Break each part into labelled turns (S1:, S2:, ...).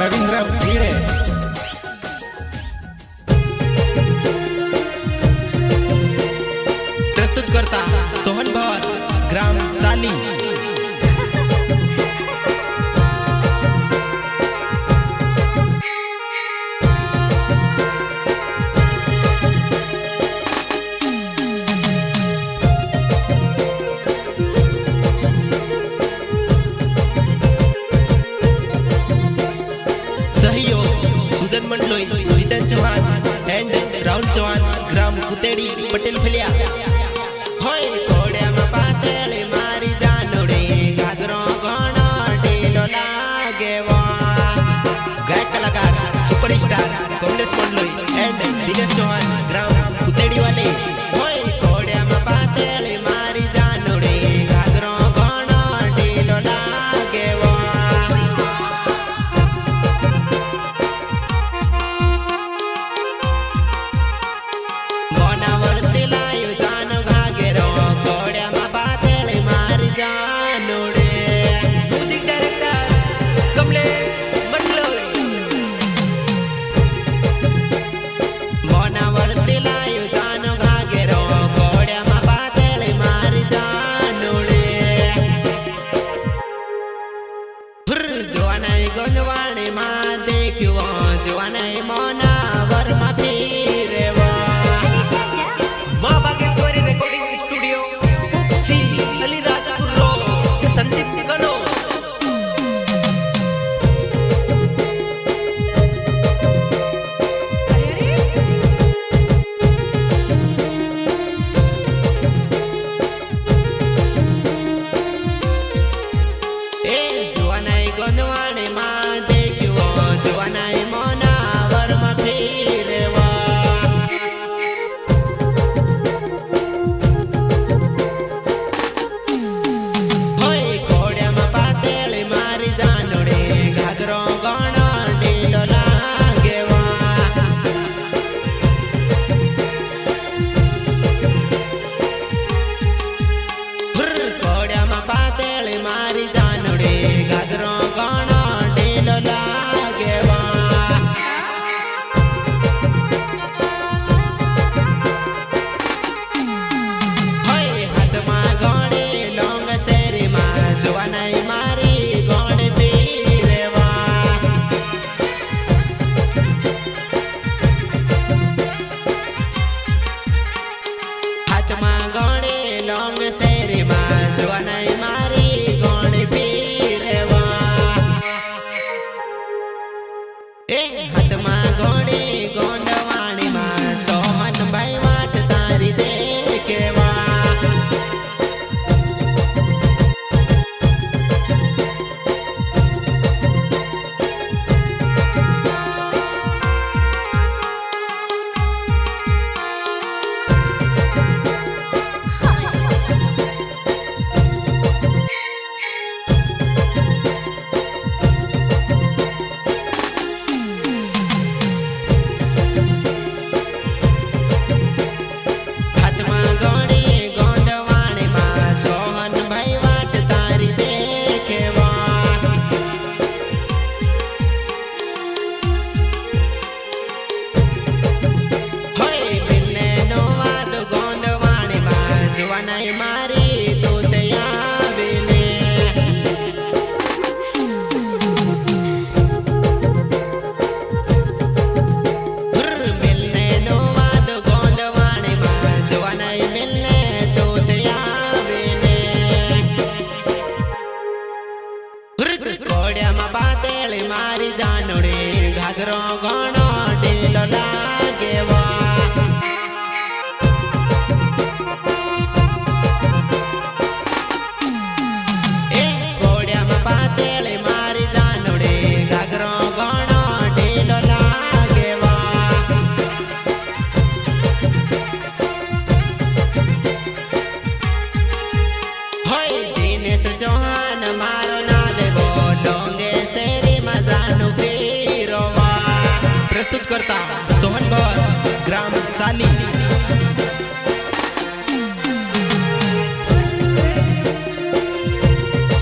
S1: रवींद्र भिड़े। प्रस्तुत करता सोहन भवर, ग्राम साली। सुजन मंडलोई, जितन चौहान एंड राहुल चौहान, ग्राम कुतेड़ी, पटेल फलिया। होय कोड़े में पातेली मारी जानोड़े, घाघरो घणो ढीलो लागे वा। गायक कलाकार सुपरस्टार कमलेश मंडलोई एंड दिनेश चौहान, ग्राम कुतेड़ी वाले। होय कोड़े में पातेली मारी जानोड़े, घाघरो घणो ढीलो लागे वा। गोंदवाणी मां देखो जवाना मोना वर्मा फिरेवा। मां Bageshwari recording studio Kukshi Alirajpur road, Sandeep गलो। गोंदवाणी मां देखो जवाना मोना वर्मा फिरेवा। होय कोड़े में पातेली मारी जानोड़े, घाघरो घणो ढीलो लागे वा। कोड़े में पातेली मारी जानोड़े, घाघरो घणो ढीलो लागे वा। होय हाथ में घोड़े लोंग शेरी मां जवानाई मारी घोड़े पीरेवा। हाथ में घोड़े लोंग शेरी मां जवानाई मारी घोड़े पीरेवा। हाथ में घोड़े गोंदवाणी मां सोहन भाई वाट तारी देखेवा। कोड़े में पातेली मारी जानोड़े, घाघरो घणो ढीलो लागे वा। कोड़े में पातेली मारी जानोड़े, घाघरो घणो ढीलो लागे वा। होय दिनेश चौहान मारो नावे बोलोंगे शेरी मजानु फिरोवा। प्रस्तुत करता सोहन भवर, ग्राम साली।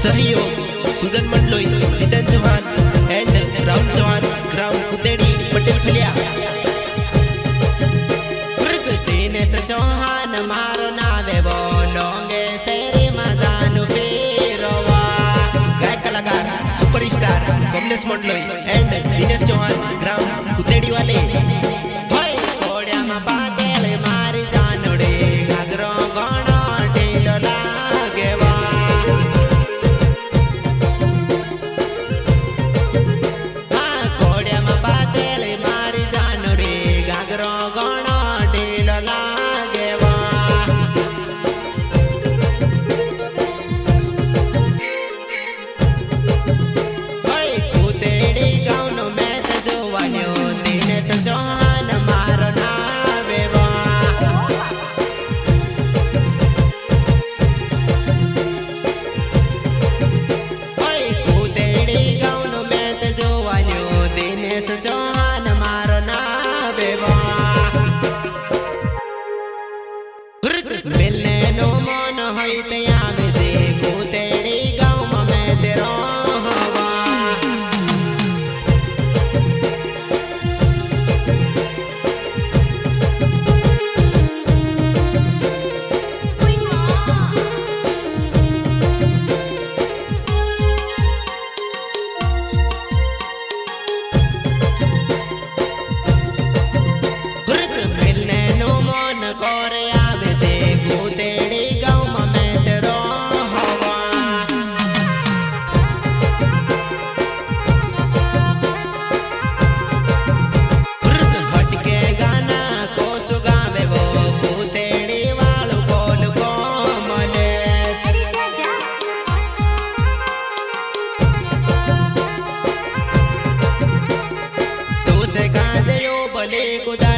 S1: सहयोग सुजन मंडलोई, जितन चौहान, एंड राहुल चौहान ग्राम कुतेड़ी पटेल फलिया दिनेश चौहान मारो नावे बोलोंगे शेरे मजानु फेरवा गाय कलाकार सुपरस्टार कमलेश मंडलोई एंड दिनेश चौहान ग्राम कुतेड़ी वाले होय कोड़िया मा पातेले मारी जानोड़े घागरो गणो ढीलो लागेवा हाँ कोड़िया मा पातेले मारी जानोड़े घागरो गणो ढीलो लागेवा होय कुतेड़ी गाँवनो मैच जोवान्यो दिनेश चौहान मारो नावेवा होय कुतेड़ी गाँवनो मैच जोवान्यो दिनेश चौहान मारो नावेवा मिलने नो मन होय ते आवे दे कुतेड़ी गाँव में तेरो हवा मिलने नो मन करे आवे दे कुतेड़ी गाँव में तेरो हवा हटके गाना को सुगावे वो कुतेड़ी वालू बोल को मलेस तू से काजे यो भले कुदा